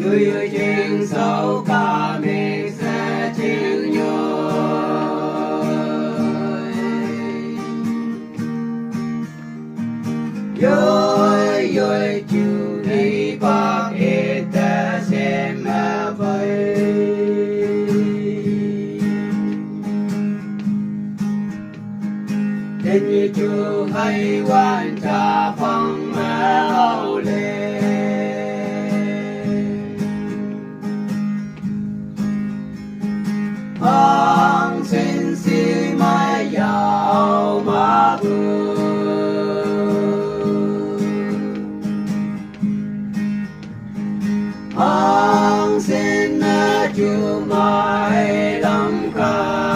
người chuyện sâu cả mình sẽ chịu nhoi nhoi chịu đi bạc hết ta xem mà vậy đến như chú hay quan trả phong mà hậu lệ hăng xin si mai giàu mà vui hăng xin chú mai lâm cao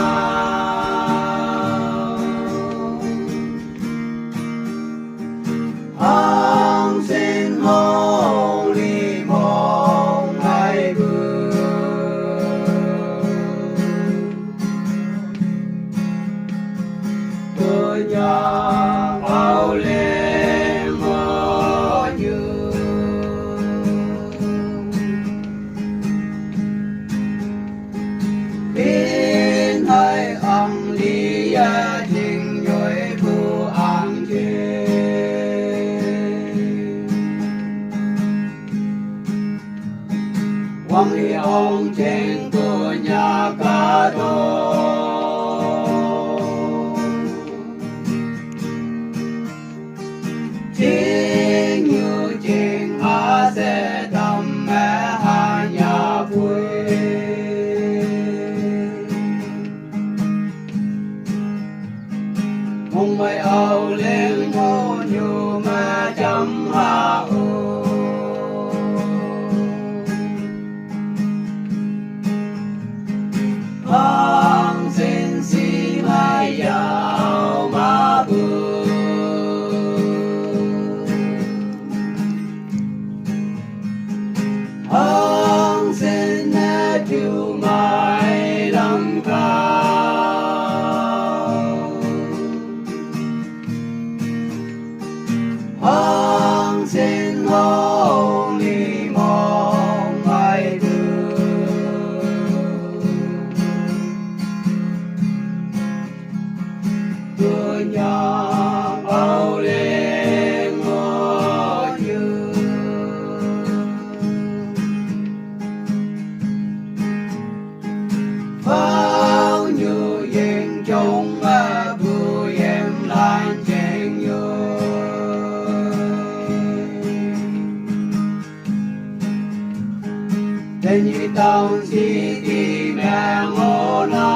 hăng xin hồng ly mong ngày vui tôi nhớ áo lên mơ như tin hay ông đi gia đình rồi phụ ăn quang lý ông trên của nhà cả đô chính như chính hạ sẽ tâm mẹ hà nhà vui mong mày âu lên ngô như mà chấm hạ ô hăng xin si mai giàu mà vui hăng xin chiều mai lâm cao hăng xin hồng ly mong ngày tôi nhớ áo lên ngõ như bao nhiêu yên trong vui em lan trên nhớ tên như tông si đi mẹ ngô na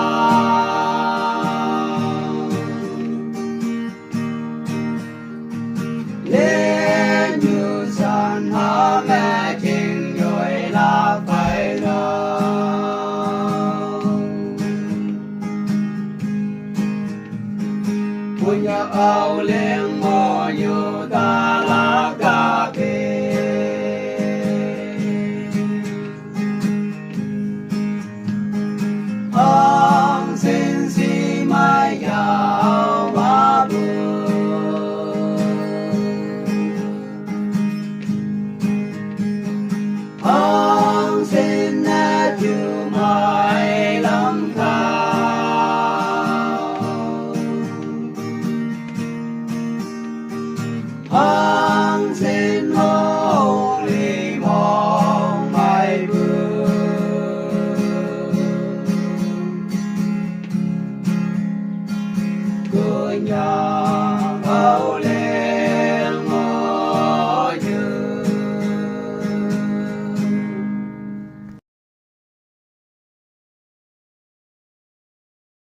lên như sàn hạ mẹ trên rồi là phải lo vui nhà áo lên mò như